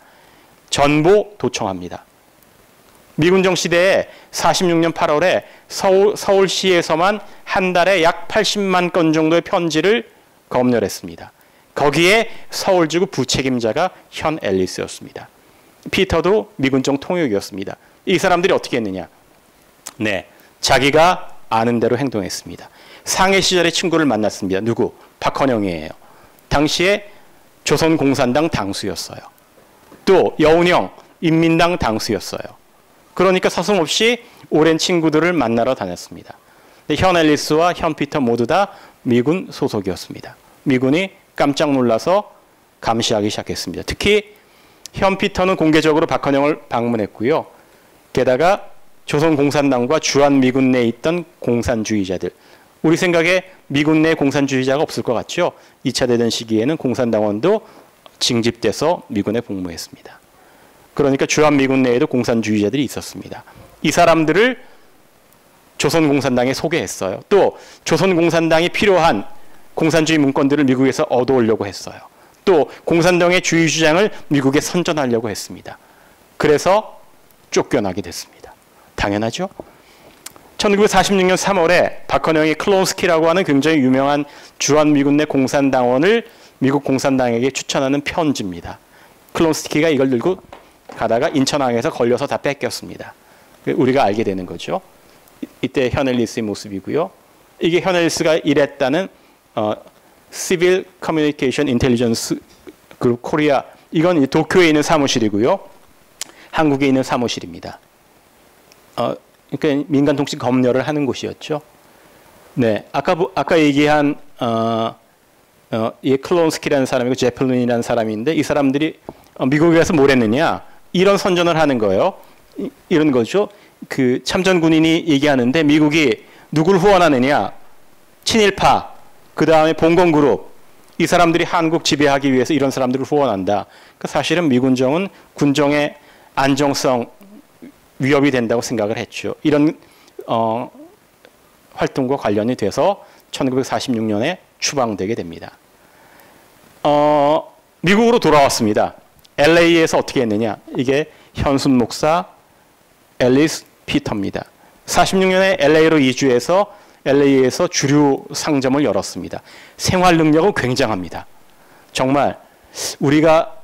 전보 도청합니다. 미군정 시대에 46년 8월에 서울시에서만 한 달에 약 80만 건 정도의 편지를 검열했습니다. 거기에 서울지구 부책임자가 현 앨리스였습니다. 피터도 미군정 통역이었습니다. 이 사람들이 어떻게 했느냐? 네, 자기가 아는 대로 행동했습니다. 상해 시절에 친구를 만났습니다. 누구? 박헌영이에요. 당시에 조선공산당 당수였어요. 또 여운형 인민당 당수였어요. 그러니까 서슴없이 오랜 친구들을 만나러 다녔습니다. 현 앨리스와 현 피터 모두 다 미군 소속이었습니다. 미군이 깜짝 놀라서 감시하기 시작했습니다. 특히 현 피터는 공개적으로 박헌영을 방문했고요. 게다가 조선공산당과 주한미군 내에 있던 공산주의자들, 우리 생각에 미군 내 공산주의자가 없을 것 같죠? 2차 대전 시기에는 공산당원도 징집돼서 미군에 복무했습니다. 그러니까 주한미군 내에도 공산주의자들이 있었습니다. 이 사람들을 조선공산당에 소개했어요. 또 조선공산당이 필요한 공산주의 문건들을 미국에서 얻어오려고 했어요. 또 공산당의 주의 주장을 미국에 선전하려고 했습니다. 그래서 쫓겨나게 됐습니다. 당연하죠? 1946년 3월에 박헌영이 클론스키라고 하는 굉장히 유명한 주한미군 내 공산당원을 미국 공산당에게 추천하는 편지입니다. 클론스키가 이걸 들고 가다가 인천항에서 걸려서 다 뺏겼습니다. 우리가 알게 되는 거죠. 이때 현 앨리스의 모습이고요. 이게 현 앨리스가 일했다는 Civil Communication Intelligence Group Korea, 이건 도쿄에 있는 사무실이고요. 한국에 있는 사무실입니다. 그러니까 민간통신 검열을 하는 곳이었죠. 네, 아까 얘기한 이 클론스키라는 사람이고 제플린이라는 사람인데, 이 사람들이 미국에 가서 뭘 했느냐? 이런 선전을 하는 거예요. 이런 거죠. 그 참전 군인이 얘기하는데 미국이 누굴 후원하느냐? 친일파, 그 다음에 봉건그룹, 이 사람들이 한국 지배하기 위해서 이런 사람들을 후원한다. 그러니까 사실은 미군정은 군정의 안정성 위협이 된다고 생각을 했죠. 이런 활동과 관련이 돼서 1946년에 추방되게 됩니다. 미국으로 돌아왔습니다. LA에서 어떻게 했느냐? 이게 현순 목사, 앨리스 피터입니다. 46년에 LA로 이주해서 LA에서 주류 상점을 열었습니다. 생활 능력은 굉장합니다. 정말 우리가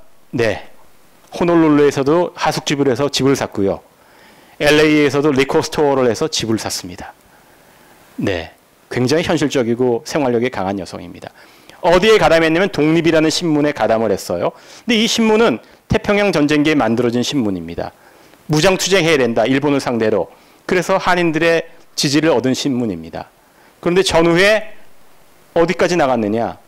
호놀룰루에서도 하숙집을 해서 집을 샀고요. LA에서도 리코 스토어를 해서 집을 샀습니다. 네, 굉장히 현실적이고 생활력이 강한 여성입니다. 어디에 가담했냐면 독립이라는 신문에 가담을 했어요. 근데 이 신문은 태평양 전쟁기에 만들어진 신문입니다. 무장투쟁해야 된다, 일본을 상대로. 그래서 한인들의 지지를 얻은 신문입니다. 그런데 전후에 어디까지 나갔느냐?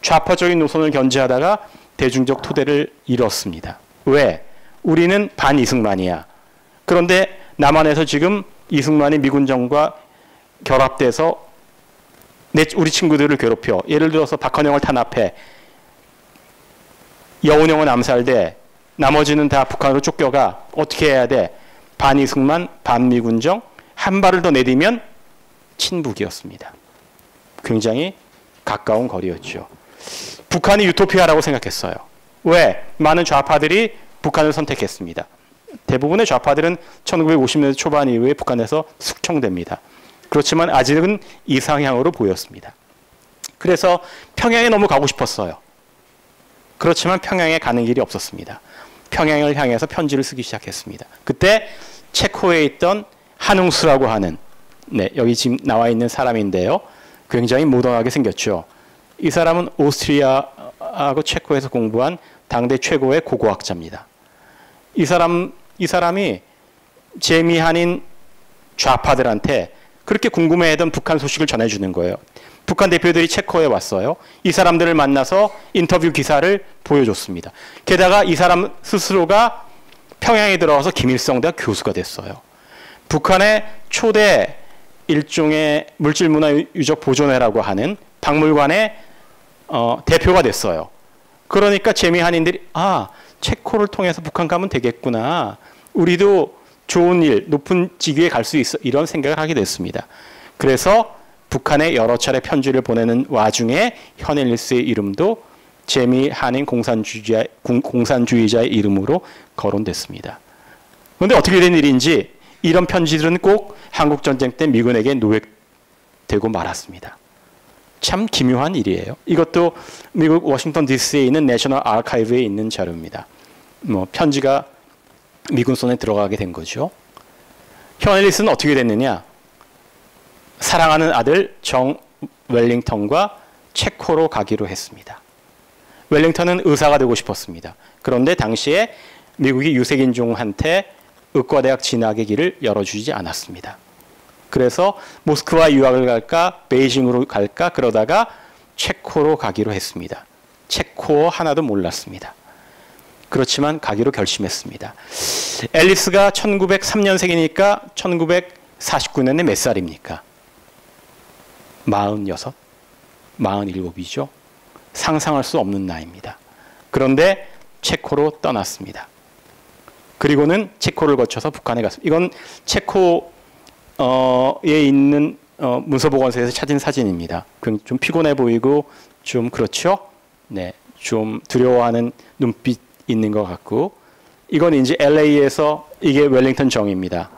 좌파적인 노선을 견지하다가 대중적 토대를 잃었습니다. 왜? 우리는 반이승만이야. 그런데 남한에서 지금 이승만이 미군정과 결합돼서 우리 친구들을 괴롭혀. 예를 들어서 박헌영을 탄압해. 여운형은 암살돼. 나머지는 다 북한으로 쫓겨가. 어떻게 해야 돼? 반이승만, 반미군정, 한 발을 더 내디면 친북이었습니다. 굉장히 가까운 거리였죠. 북한이 유토피아라고 생각했어요. 왜? 많은 좌파들이 북한을 선택했습니다. 대부분의 좌파들은 1950년대 초반 이후에 북한에서 숙청됩니다. 그렇지만 아직은 이상향으로 보였습니다. 그래서 평양에 너무 가고 싶었어요. 그렇지만 평양에 가는 길이 없었습니다. 평양을 향해서 편지를 쓰기 시작했습니다. 그때 체코에 있던 한웅수라고 하는, 여기 지금 나와 있는 사람인데요. 굉장히 모던하게 생겼죠. 이 사람은 오스트리아하고 체코에서 공부한 당대 최고의 고고학자입니다. 이 사람이 재미한인 좌파들한테 그렇게 궁금해하던 북한 소식을 전해주는 거예요. 북한 대표들이 체코에 왔어요. 이 사람들을 만나서 인터뷰 기사를 보여줬습니다. 게다가 이 사람 스스로가 평양에 들어와서 김일성대학 교수가 됐어요. 북한의 초대 일종의 물질문화유적 보존회라고 하는 박물관의 대표가 됐어요. 그러니까 재미한인들이 체코를 통해서 북한 가면 되겠구나. 우리도 좋은 일, 높은 직위에 갈 수 있어. 이런 생각을 하게 됐습니다. 그래서 북한에 여러 차례 편지를 보내는 와중에 현일리스의 이름도 재미한인 공산주의자의 이름으로 거론됐습니다. 그런데 어떻게 된 일인지 이런 편지들은 꼭 한국전쟁 때 미군에게 노획되고 말았습니다. 참 기묘한 일이에요. 이것도 미국 워싱턴 DC에 있는 내셔널 아카이브에 있는 자료입니다. 편지가 미군 손에 들어가게 된 거죠. 현일리스는 어떻게 됐느냐? 사랑하는 아들 정 웰링턴과 체코로 가기로 했습니다. 웰링턴은 의사가 되고 싶었습니다. 그런데 당시에 미국이 유색인종한테 의과대학 진학의 길을 열어주지 않았습니다. 그래서 모스크바 유학을 갈까 베이징으로 갈까 그러다가 체코로 가기로 했습니다. 체코어 하나도 몰랐습니다. 그렇지만 가기로 결심했습니다. 앨리스가 1903년생이니까 1949년에 몇 살입니까? 46? 47이죠. 상상할 수 없는 나이입니다. 그런데 체코로 떠났습니다. 그리고는 체코를 거쳐서 북한에 갔습니다. 이건 체코에 있는 문서보관소에서 찾은 사진입니다. 좀 피곤해 보이고 좀 그렇죠? 네, 좀 두려워하는 눈빛 있는 것 같고, 이건 이제 LA에서 이게 웰링턴 정입니다.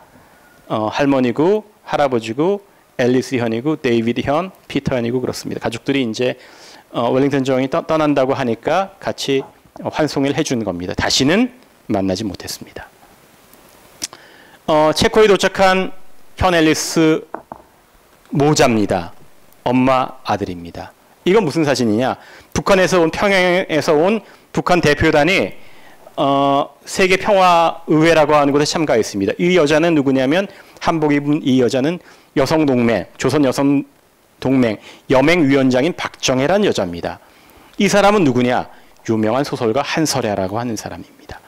할머니고 할아버지고 앨리스 현이고 데이비드 현, 피터 현이고 그렇습니다. 가족들이 이제 웰링턴 정이 떠난다고 하니까 같이 환송을 해준 겁니다. 다시는 만나지 못했습니다. 체코에 도착한 현 앨리스 모자입니다. 엄마 아들입니다. 이건 무슨 사진이냐? 북한에서 온 평양에서 온 북한 대표단이 세계평화의회라고 하는 곳에 참가했습니다. 이 여자는 누구냐면 한복 입은 이 여자는 여성동맹, 조선여성동맹 여맹위원장인 박정혜라는 여자입니다. 이 사람은 누구냐? 유명한 소설가 한설야라고 하는 사람입니다.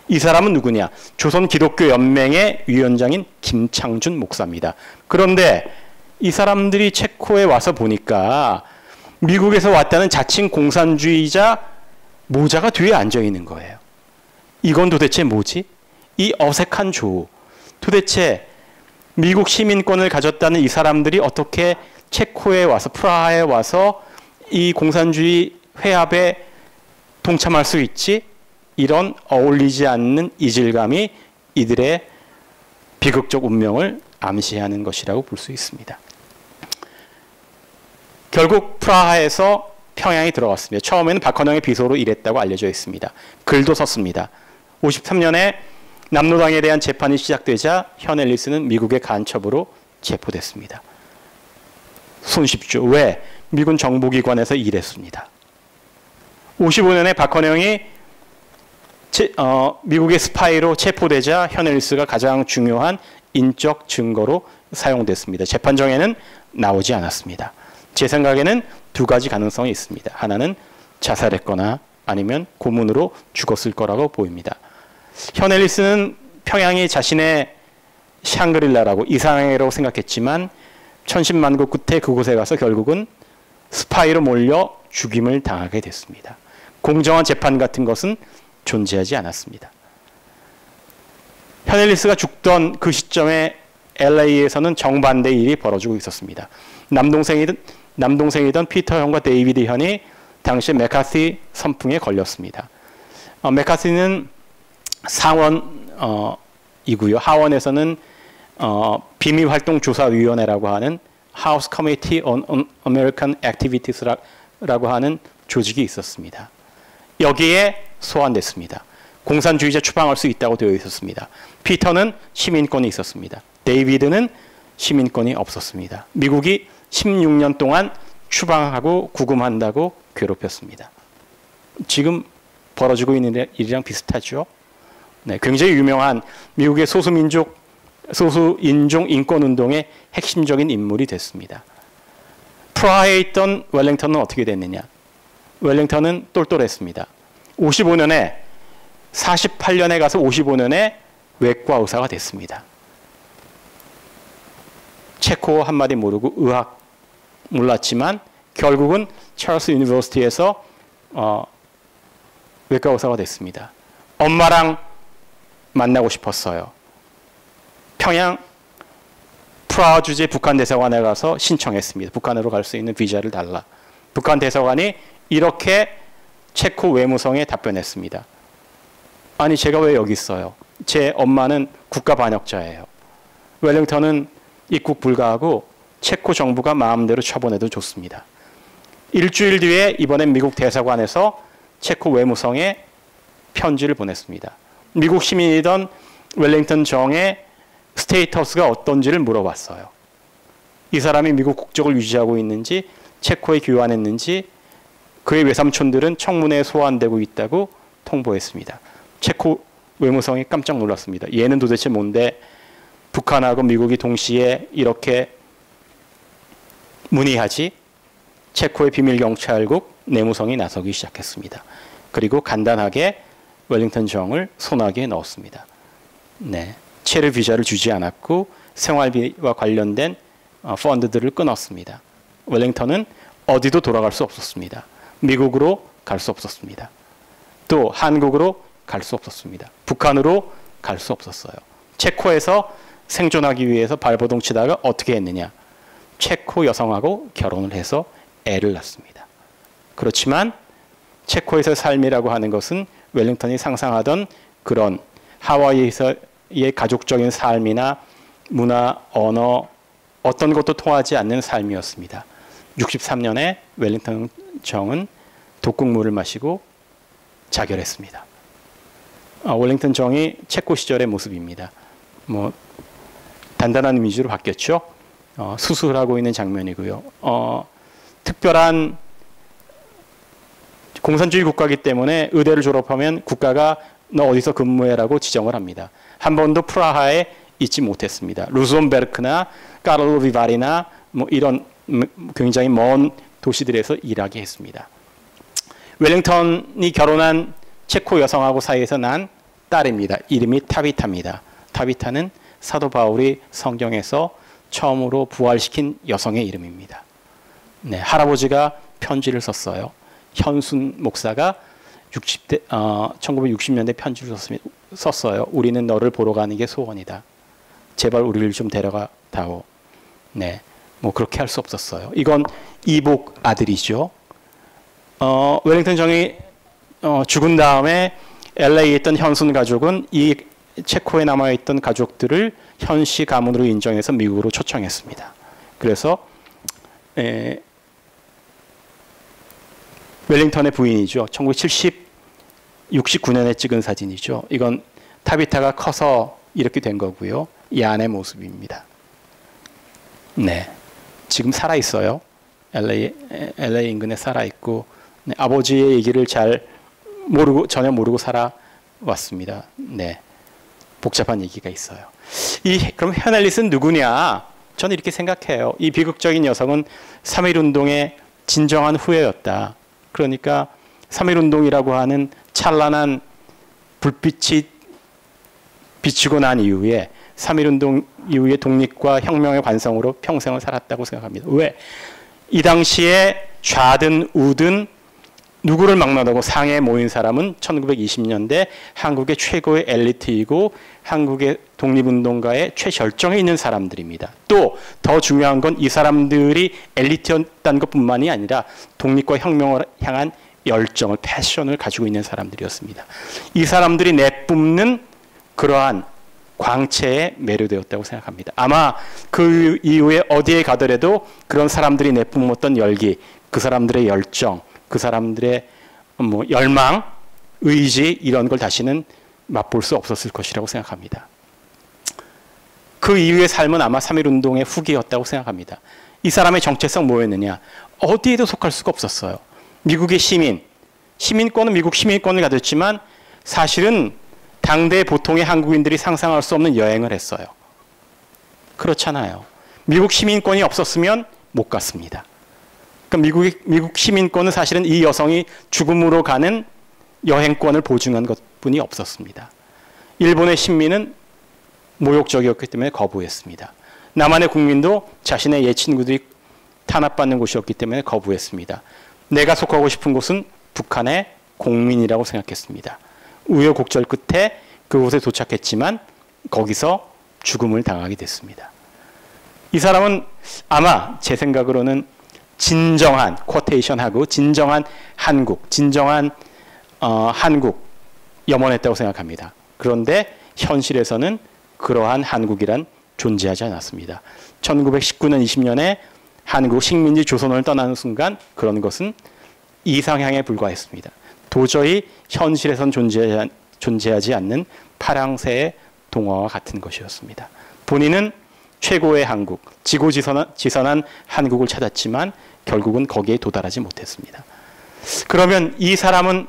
이 사람은 누구냐? 조선기독교연맹의 위원장인 김창준 목사입니다. 그런데 이 사람들이 체코에 와서 보니까 미국에서 왔다는 자칭 공산주의자 모자가 뒤에 앉아 있는 거예요. 이건 도대체 뭐지? 이 어색한 조우. 도대체 미국 시민권을 가졌다는 이 사람들이 어떻게 체코에 와서 프라하에 와서 이 공산주의 회합에 동참할 수 있지? 이런 어울리지 않는 이질감이 이들의 비극적 운명을 암시하는 것이라고 볼 수 있습니다. 결국 프라하에서 평양이 들어갔습니다. 처음에는 박헌영의 비서로 일했다고 알려져 있습니다. 글도 썼습니다. 53년에 남로당에 대한 재판이 시작되자 현 앨리스는 미국의 간첩으로 체포됐습니다. 손쉽죠. 왜? 미군 정보기관에서 일했습니다. 55년에 박헌영이 미국의 스파이로 체포되자 현 앨리스가 가장 중요한 인적 증거로 사용됐습니다. 재판정에는 나오지 않았습니다. 제 생각에는 두 가지 가능성이 있습니다. 하나는 자살했거나 아니면 고문으로 죽었을 거라고 보입니다. 현 앨리스는 평양이 자신의 샹그릴라라고 이상해라고 생각했지만 천신만고 끝에 그곳에 가서 결국은 스파이로 몰려 죽임을 당하게 됐습니다. 공정한 재판 같은 것은 존재하지 않았습니다. 현 앨리스가 죽던 그 시점에 LA에서는 정반대의 일이 벌어지고 있었습니다. 남동생이던 피터 현과 데이비드 현이 당시 메카시 선풍에 걸렸습니다. 메카시는 상원이고요. 하원에서는 비밀활동조사위원회라고 하는 House Committee on American Activities라고 하는 조직이 있었습니다. 여기에 소환됐습니다. 공산주의자 추방할 수 있다고 되어 있었습니다. 피터는 시민권이 있었습니다. 데이비드는 시민권이 없었습니다. 미국이 16년 동안 추방하고 구금한다고 괴롭혔습니다. 지금 벌어지고 있는 일이랑 비슷하죠. 네, 굉장히 유명한 미국의 소수인종 인권운동의 핵심적인 인물이 됐습니다. 프라하에 있던 웰링턴은 어떻게 됐느냐? 웰링턴은 똘똘했습니다. 55년에 48년에 가서 55년에 외과 의사가 됐습니다. 체코 한마디 모르고 의학 몰랐지만 결국은 찰스 유니버시티에서 외과 의사가 됐습니다. 엄마랑 만나고 싶었어요. 평양 프라하 주재 북한 대사관에 가서 신청했습니다. 북한으로 갈 수 있는 비자를 달라. 북한 대사관이 이렇게 체코 외무성에 답변했습니다. 아니 제가 왜 여기 있어요? 제 엄마는 국가 반역자예요. 웰링턴은 입국 불가하고 체코 정부가 마음대로 처분해도 좋습니다. 일주일 뒤에 이번엔 미국 대사관에서 체코 외무성에 편지를 보냈습니다. 미국 시민이던 웰링턴 정의 스테이터스가 어떤지를 물어봤어요. 이 사람이 미국 국적을 유지하고 있는지, 체코에 귀환했는지, 그의 외삼촌들은 청문회에 소환되고 있다고 통보했습니다. 체코 외무성이 깜짝 놀랐습니다. 얘는 도대체 뭔데 북한하고 미국이 동시에 이렇게 문의하지? 체코의 비밀경찰국 내무성이 나서기 시작했습니다. 그리고 간단하게 웰링턴 정을 소나기에 넣었습니다. 네, 체류 비자를 주지 않았고 생활비와 관련된 펀드들을 끊었습니다. 웰링턴은 어디도 돌아갈 수 없었습니다. 미국으로 갈 수 없었습니다. 또 한국으로 갈 수 없었습니다. 북한으로 갈 수 없었어요. 체코에서 생존하기 위해서 발버둥 치다가 어떻게 했느냐? 체코 여성하고 결혼을 해서 애를 낳습니다. 그렇지만 체코에서의 삶이라고 하는 것은 웰링턴이 상상하던 그런 하와이에서의 가족적인 삶이나 문화, 언어 어떤 것도 통하지 않는 삶이었습니다. 63년에 웰링턴 정은 독국물을 마시고 자결했습니다. 웰링턴 정이 체코 시절의 모습입니다. 뭐 단단한 이미지로 바뀌었죠. 수술하고 있는 장면이고요. 특별한 공산주의 국가이기 때문에 의대를 졸업하면 국가가 너 어디서 근무해라고 지정을 합니다. 한 번도 프라하에 있지 못했습니다. 루손베르크나 까를로비바리나 뭐 이런 굉장히 먼 도시들에서 일하게 했습니다. 웰링턴이 결혼한 체코 여성하고 사이에서 난 딸입니다. 이름이 타비타입니다. 타비타는 사도 바울이 성경에서 처음으로 부활시킨 여성의 이름입니다. 네, 할아버지가 편지를 썼어요. 현순 목사가 1960년대 편지를 썼어요. 우리는 너를 보러 가는 게 소원이다. 제발 우리를 좀 데려가 다오. 네, 뭐 그렇게 할 수 없었어요. 이건 이복 아들이죠. 웰링턴 정이 죽은 다음에 LA에 있던 현순 가족은 이 체코에 남아있던 가족들을 현씨 가문으로 인정해서 미국으로 초청했습니다. 그래서 웰링턴의 부인이죠. 1969년에 찍은 사진이죠. 이건 타비타가 커서 이렇게 된 거고요. 이 안의 모습입니다. 네, 지금 살아 있어요. LA 인근에 살아 있고 네, 아버지의 얘기를 잘 모르고 전혀 모르고 살아왔습니다. 네, 복잡한 얘기가 있어요. 그럼 헤넬리스는 누구냐? 저는 이렇게 생각해요. 이 비극적인 여성은 3.1운동의 진정한 후예였다. 그러니까 3.1운동이라고 하는 찬란한 불빛이 비치고 난 이후에 3.1운동 이후의 독립과 혁명의 관성으로 평생을 살았다고 생각합니다. 왜? 이 당시에 좌든 우든 누구를 막론하고 상해에 모인 사람은 1920년대 한국의 최고의 엘리트이고 한국의 독립운동가의 최절정에 있는 사람들입니다. 또 더 중요한 건 이 사람들이 엘리트였다는 것뿐만이 아니라 독립과 혁명을 향한 열정을, 패션을 가지고 있는 사람들이었습니다. 이 사람들이 내뿜는 그러한 광채에 매료되었다고 생각합니다. 아마 그 이후에 어디에 가더라도 그런 사람들이 내뿜었던 열기, 그 사람들의 열정, 그 사람들의 뭐 열망, 의지 이런 걸 다시는 맛볼 수 없었을 것이라고 생각합니다. 그 이후의 삶은 아마 3.1운동의 후기였다고 생각합니다. 이 사람의 정체성 뭐였느냐? 어디에도 속할 수가 없었어요. 미국의 시민권은 미국 시민권을 가졌지만 사실은 당대 보통의 한국인들이 상상할 수 없는 여행을 했어요. 그렇잖아요. 미국 시민권이 없었으면 못 갔습니다. 그러니까 미국 시민권은 사실은 이 여성이 죽음으로 가는 여행권을 보증한 것뿐이 없었습니다. 일본의 식민은 모욕적이었기 때문에 거부했습니다. 남한의 국민도 자신의 옛 친구들이 탄압받는 곳이었기 때문에 거부했습니다. 내가 속하고 싶은 곳은 북한의 공민이라고 생각했습니다. 우여곡절 끝에 그곳에 도착했지만 거기서 죽음을 당하게 됐습니다. 이 사람은 아마 제 생각으로는 진정한 쿼테이션하고 진정한 한국, 진정한 한국 염원했다고 생각합니다. 그런데 현실에서는 그러한 한국이란 존재하지 않았습니다. 1919년 20년에 한국 식민지 조선을 떠나는 순간 그런 것은 이상향에 불과했습니다. 도저히 현실에선 존재하지 않는 파랑새의 동화와 같은 것이었습니다. 본인은 최고의 한국, 지고지선한 한국을 찾았지만 결국은 거기에 도달하지 못했습니다. 그러면 이 사람은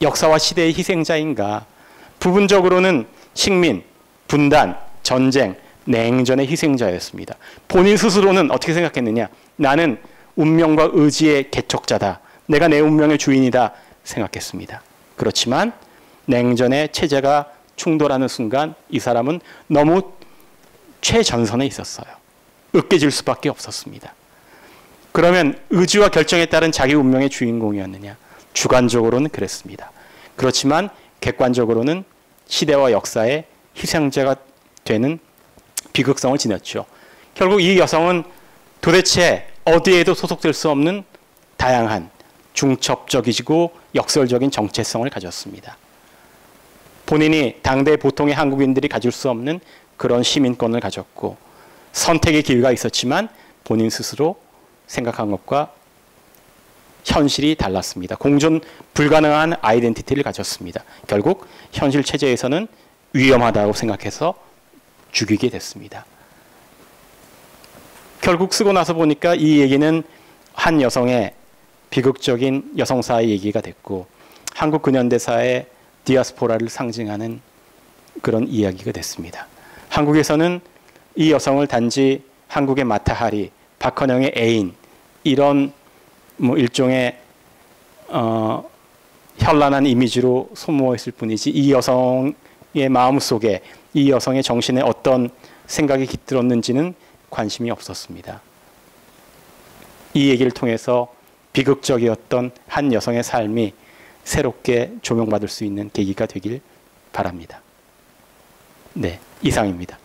역사와 시대의 희생자인가? 부분적으로는 식민, 분단, 전쟁, 냉전의 희생자였습니다. 본인 스스로는 어떻게 생각했느냐? 나는 운명과 의지의 개척자다. 내가 내 운명의 주인이다 생각했습니다. 그렇지만 냉전의 체제가 충돌하는 순간 이 사람은 너무 최전선에 있었어요. 으깨질 수밖에 없었습니다. 그러면 의지와 결정에 따른 자기 운명의 주인공이었느냐? 주관적으로는 그랬습니다. 그렇지만 객관적으로는 시대와 역사의 희생자가 되는 비극성을 지녔죠. 결국 이 여성은 도대체 어디에도 소속될 수 없는 다양한 중첩적이고 역설적인 정체성을 가졌습니다. 본인이 당대 보통의 한국인들이 가질 수 없는 그런 시민권을 가졌고 선택의 기회가 있었지만 본인 스스로 생각한 것과 현실이 달랐습니다. 공존 불가능한 아이덴티티를 가졌습니다. 결국 현실 체제에서는 위험하다고 생각해서 죽이게 됐습니다. 결국 쓰고 나서 보니까 이 얘기는 한 여성의 비극적인 여성사의 얘기가 됐고 한국 근현대사의 디아스포라를 상징하는 그런 이야기가 됐습니다. 한국에서는 이 여성을 단지 한국의 마타하리, 박헌영의 애인 이런 일종의 현란한 이미지로 소모했을 뿐이지 이 여성의 마음속에 이 여성의 정신에 어떤 생각이 깃들었는지는 관심이 없었습니다. 이 얘기를 통해서 비극적이었던 한 여성의 삶이 새롭게 조명받을 수 있는 계기가 되길 바랍니다. 네, 이상입니다.